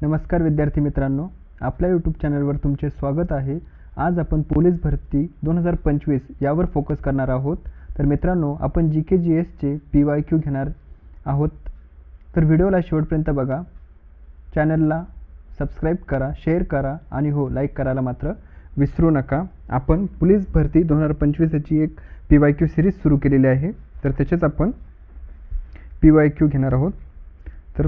नमस्कार विद्यार्थी मित्रांनो, आपल्या यूट्यूब चॅनलवर तुमचे स्वागत आहे। आज आपण पोलीस भरती 2025 यावर फोकस करणार आहोत। तर मित्रांनो, आपण जीके जीएसचे PYQ घेणार आहोत। तर व्हिडिओला शेवटपर्यंत बघा, चॅनलला सबस्क्राइब करा, शेअर करा आणि हो लाईक करायला मात्र विसरू नका। आपण पोलीस भरती 2025 ची एक PYQ सिरीज सुरू केलेली आहे, तर त्याचेच आपण PYQ घेणार आहोत। तर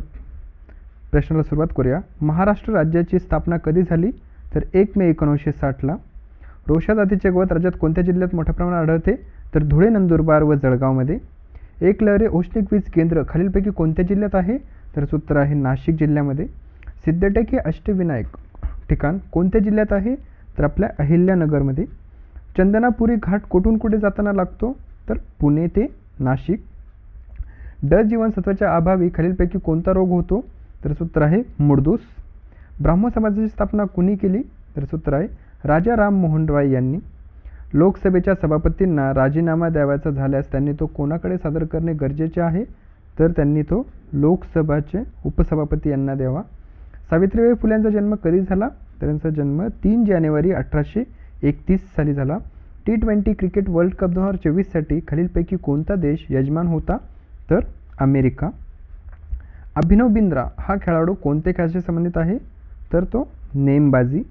प्रश्नाला सुरुवात करूया। महाराष्ट्र राज्याची स्थापना कधी झाली? तर 1 मे 1960 ला। रोशा जातीचे गवत राज्यात कोणत्या जिल्ह्यात मोठ्या प्रमाणात आढळते? तर धुळे, नंदुरबार व जळगावमध्ये। एकलहरे औष्णिक वीज केंद्र खालीलपैकी कोणत्या जिल्ह्यात आहे? तर उत्तर आहे नाशिक जिल्ह्यामध्ये। सिद्धटेक हे अष्टविनायक ठिकाण कोणत्या जिल्ह्यात आहे? तर आपल्या अहिल्यानगरमध्ये। चंदनापुरी घाट कुठून कुठे जाताना लागतो? तर पुणे ते नाशिक। ड जीवनसत्वाच्या अभावी खालीलपैकी कोणता रोग होतो? तर सूत्र आहे मुळदूस। ब्राह्मण समाजाची स्थापना कुणी केली? तर सूत्र आहे राजा राम मोहन रॉय यांनी। लोकसभेच्या सभापतींना राजीनामा द्यावयाचा झाल्यास त्यांनी तो कोणाकडे सादर करणे गरजेचे आहे? तर त्यांनी तो लोकसभाचे उपसभापती यांना द्यावा। सावित्रीबाई फुल्यांचा जन्म कधी झाला? तर त्यांचा जन्म 3 जानेवारी 1831 साली झाला। T20 क्रिकेट वर्ल्ड कप 2024 साठी खालीलपैकी कोणता देश यजमान होता? तर अमेरिका। अभिनव बिंद्रा हा खेळाडू कोणत्या खेळाशी संबंधित आहे? तर तो नेमबाजी।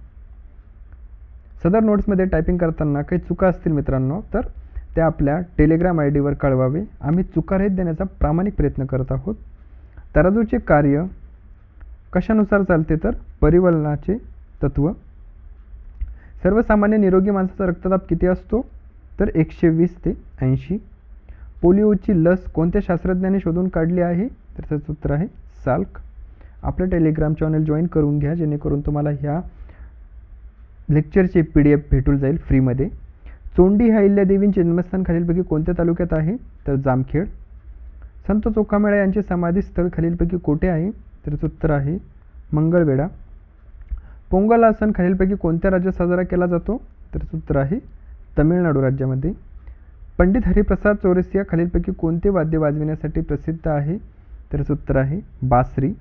सदर नोट्समध्ये टायपिंग करताना काही चुका असतील मित्रांनो, तर त्या आपल्या टेलिग्राम ID वर कळवावे। आम्ही चुकारहित देण्याचा प्रामाणिक प्रयत्न करत आहोत। तराजूचे कार्य कशानुसार चालते? तर परिवलनाचे तत्व। सर्वसामान्य निरोगी माणसाचा रक्तदाब किती असतो? तर 120 ते 80। पोलिओची लस कोणत्या शास्त्रज्ञाने शोधून काढली आहे? तर त्याचं उत्तर आहे साल्क। आपलं टेलिग्राम चॅनल जॉईन करून घ्या, जेणेकरून तुम्हाला ह्या लेक्चरचे PDF भेटून जाईल फ्रीमध्ये। चोंडी ह्या अहिल्यादेवींचे जन्मस्थान खालीलपैकी कोणत्या तालुक्यात आहे? तर जामखेड। संत चोखामेळा यांचे समाधी स्थळ खालीलपैकी कोठे आहे? तर उत्तर आहे मंगळवेढा। पोंगल हा सण खालीलपैकी कोणत्या राज्यात साजरा केला जातो? तर उत्तर आहे तमिळनाडू राज्यामध्ये। पंडित हरिप्रसाद चौरसिया खालीलपैकी कोणते वाद्य वाजविण्यासाठी प्रसिद्ध आहे? तर उत्तर आहे बासरी।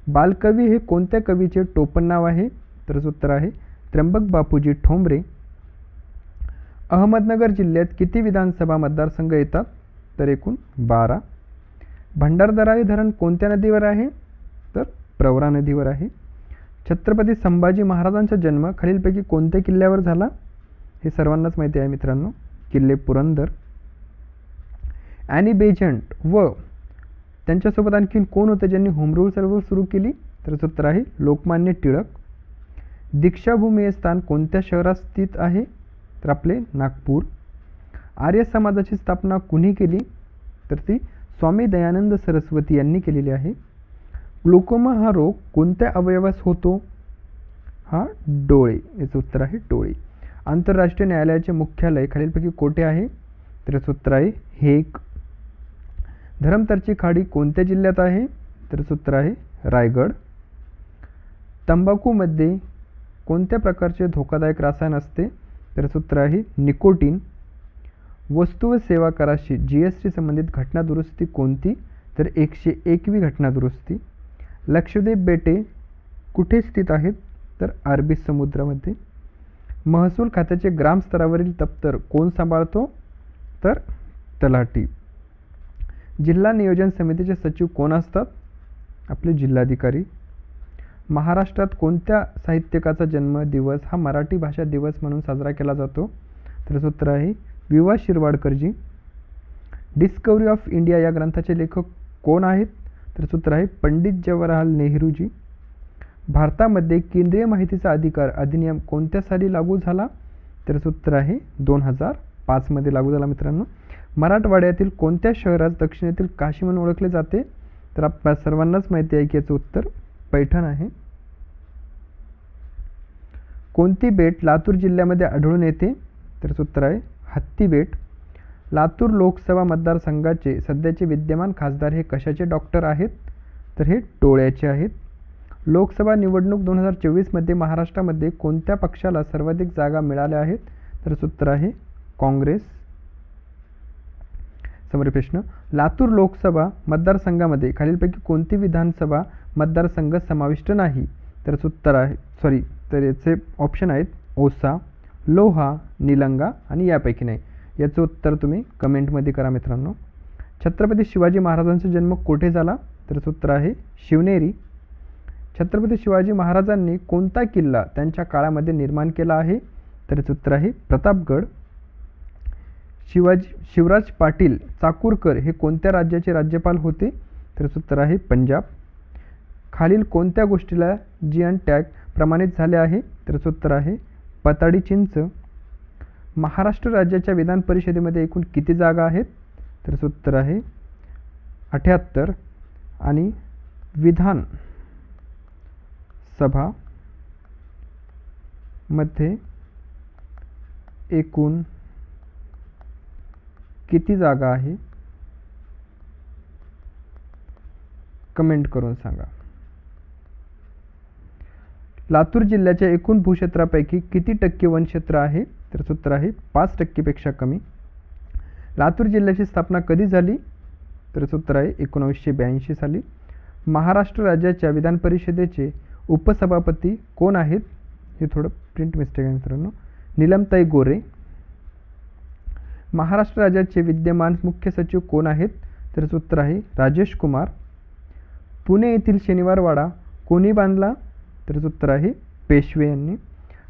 बालकवी हे कोणत्या कवीचे टोपण नाव आहे? तर उत्तर आहे त्र्यंबक बापूजी ठोंबरे। अहमदनगर जिल्ह्यात किती विधानसभा मतदारसंघ येतात? तर एकूण 12। भंडारदरा हे धरण कोणत्या नदीवर आहे? तर प्रवरा नदीवर आहे। छत्रपती संभाजी महाराजांचा जन्म खालीलपैकी कोणत्या किल्ल्यावर झाला? हे सर्वांनाच माहिती आहे मित्रांनो, किल्ले पुरंदर। ॲनी बेझंट व त्यांच्यासोबत आणखीन कोण होते ज्यांनी होम रूल चळवळ सुरू केली? तर उत्तर आहे लोकमान्य टिळक। दीक्षाभूमी हे स्थान कोणत्या शहरात स्थित आहे? तर आपले नागपूर। आर्य समाजाची स्थापना कुणी केली? तर ती स्वामी दयानंद सरस्वती यांनी केलेली आहे। ग्लुकोमा हा रोग कोणत्या अवयवास होतो? हा डोळे, याचं उत्तर आहे डोळे। आंतरराष्ट्रीय न्यायालयाचे मुख्यालय खालीलपैकी कोठे आहे? तर उत्तर आहे हेग। धरमतरची खाडी कोणत्या जिल्ह्यात आहे? तर उत्तर आहे रायगड। तंबाखूमध्ये कोणत्या प्रकारचे धोकादायक रसायन असते? तर उत्तर आहे निकोटीन। वस्तू व सेवा कराशी GST संबंधित घटना दुरुस्ती कोणती? तर 101वी घटना दुरुस्ती। लक्षद्वीप बेटे कुठे स्थित आहेत? तर अरबी समुद्रामध्ये। महसूल खात्याचे ग्राम स्तरावरील दप्तर कोण सांभाळतो? तर तलाठी। जिल्हा नियोजन समितीचे सचिव कोण असतात? आपले जिल्हाधिकारी। महाराष्ट्रात कोणत्या साहित्यकाचा जन्मदिवस हा मराठी भाषा दिवस म्हणून साजरा केला जातो? तर उत्तर आहे वि. शिरवाडकरजी। डिस्कव्हरी ऑफ इंडिया या ग्रंथाचे लेखक कोण आहेत? तर उत्तर आहे पंडित जवाहरलाल नेहरूजी। भारतामध्ये केंद्रीय माहितीचा अधिकार अधिनियम कोणत्या साली लागू झाला? तर उत्तर आहे 2005 मध्ये लागू झाला मित्रांनो। मराठवाड्यातील कोणत्या शहरास दक्षिणेतील काशी म्हणून ओळखले जाते? तर आपल्या सर्वांनाच माहिती आहे की याचं उत्तर पैठण आहे। कोणती बेट लातूर जिल्ह्यामध्ये आढळून येते? तर उत्तर आहे हत्ती बेट। लातूर लोकसभा मतदारसंघाचे सध्याचे विद्यमान खासदार हे कशाचे डॉक्टर आहेत? तर हे डोळ्याचे आहेत। लोकसभा निवडणूक 2024 मध्ये महाराष्ट्रामध्ये कोणत्या पक्षाला सर्वाधिक जागा मिळाल्या आहेत? तर उत्तर आहे काँग्रेस। समोरील प्रश्न, लातूर लोकसभा मतदारसंघामध्ये खालीलपैकी कोणती विधानसभा मतदारसंघ समाविष्ट नाही? तर उत्तर आहे तर याचे ऑप्शन आहेत औसा, लोहा, निलंगा आणि यापैकी नाही. याचं उत्तर तुम्ही कमेंटमध्ये करा मित्रांनो. छत्रपती शिवाजी महाराजांचा जन्म कोठे झाला? तर उत्तर आहे शिवनेरी. छत्रपती शिवाजी महाराजांनी कोणता किल्ला त्यांच्या काळामध्ये निर्माण केला आहे? तर उत्तर आहे प्रतापगड. शिवराज पाटील चाकूरकर हे कोणत्या राज्याचे राज्यपाल होते? तर उत्तर आहे पंजाब. खालील कोणत्या गोष्टीला GI टॅग प्रमाणित झाले आहे? तर उत्तर आहे पताडी चिंच. महाराष्ट्र राज्याच्या विधान परिषदेमध्ये एकूण किती जागा आहेत? तर उत्तर आहे 78. आणि विधान सभा मध्ये एकूण किती जागा आहे? कमेंट करून सांगा. लातूर जिल्ह्याच्या एकूण भूक्षेत्रापैकी किती टक्के वनक्षेत्र आहे? तर उत्तर आहे 5% पेक्षा कमी. लातूर जिल्ह्याची स्थापना कधी झाली? तर उत्तर आहे 1982 साली. महाराष्ट्र राज्याच्या विधान परिषदेचे उपसभापती कोण आहेत? हे थोडं प्रिंट मिस्टेक आहे मित्रांनो. नीलमताई गोरे. महाराष्ट्र राज्याचे विद्यमान मुख्य सचिव कोण आहेत? तर उत्तर आहे राजेश कुमार. पुणे येथील शनिवारवाडा कोणी बांधला? तर उत्तर आहे पेशवे यांनी.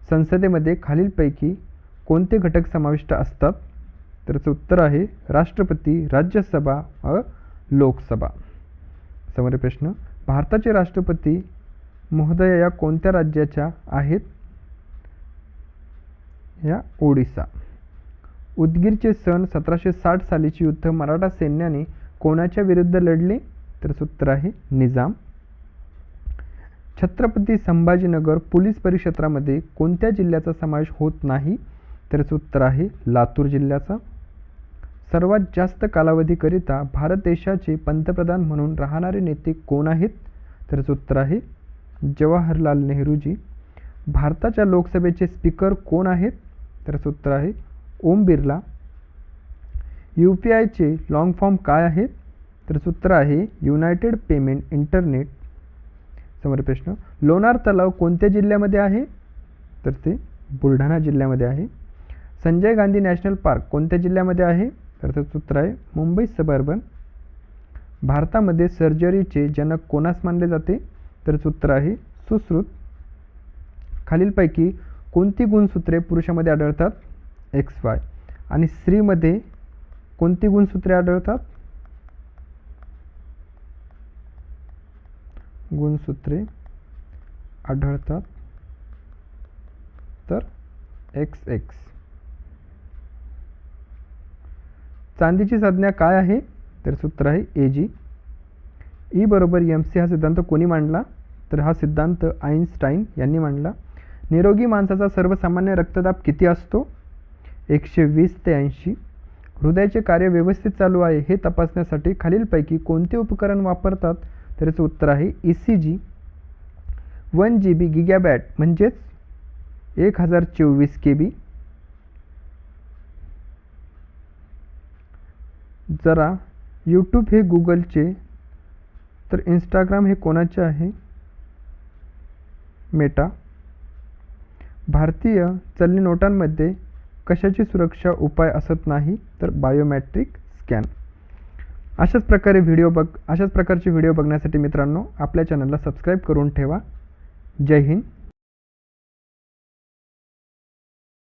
संसदेमध्ये खालीलपैकी कोणते घटक समाविष्ट असतात? तर उत्तर आहे राष्ट्रपती, राज्यसभा व लोकसभा. समोरील प्रश्न, भारताचे राष्ट्रपती महोदया या कोणत्या राज्याच्या आहेत? या ओडिसा. उदगीरचे सन 1760 सालीचे युद्ध मराठा सैन्याने कोणाच्या विरुद्ध लढले? तर उत्तर आहे निजाम. छत्रपती संभाजीनगर पोलीस परिक्षेत्रामध्ये कोणत्या जिल्ह्याचा समावेश होत नाही? तर उत्तर आहे लातूर जिल्ह्याचा. सर्वात जास्त कालावधीकरिता भारत देशाचे पंतप्रधान म्हणून राहणारे नेते कोण आहेत? तर उत्तर आहे जवाहरलाल नेहरूजी. भारताच्या लोकसभेचे स्पीकर कोण आहेत? तर उत्तर आहे ओम बिर्ला. UPIचे लॉंग फॉर्म काय आहेत? तर उत्तर आहे युनायटेड पेमेंट इंटरनेट. समोर प्रश्न, लोणार तलाव कोणत्या जिल्ह्यामध्ये आहे? तर ते बुलढाणा जिल्ह्यामध्ये आहे. संजय गांधी नॅशनल पार्क कोणत्या जिल्ह्यामध्ये आहे? तर त्याचं उत्तर आहे मुंबई सबअर्बन. भारतामध्ये सर्जरीचे जनक कोणास मानले जाते? तर उत्तर आहे सुश्रुत. खालीलपैकी कोणती गुणसूत्रे पुरुषामध्ये आढळतात? XY. आणि स्त्रीमध्ये कोणती गुणसूत्रे आढळतात? गुणसूत्रे आढळतात तर XX. चांदीची संज्ञा काय आहे? तर सूत्र आहे Ag. E बरोबर MC हा सिद्धांत कोणी मांडला? तर हा सिद्धांत आइन्स्टाईन यांनी मांडला. निरोगी माणसाचा सर्वसामान्य रक्तदाब किती असतो? 120 ते 80. हृदयाचे कार्य व्यवस्थित चालू आहे हे तपासण्यासाठी खालीलपैकी कोणते उपकरण वापरतात? तर याचं उत्तर आहे ECG. 1 GB गिगाबॅट म्हणजेच 1024 KB. जरा यूट्यूब हे गुगलचे तर इंस्टाग्राम हे कोणाचे आहे? मेटा. भारतीय चलनी नोटांमध्ये कशाची सुरक्षा उपाय असत नाही? तर बायोमेट्रिक स्कॅन. अशाच प्रकारचे व्हिडिओ बघण्यासाठी मित्रांनो आपल्या चॅनलला सबस्क्राईब करून ठेवा. जय हिंद.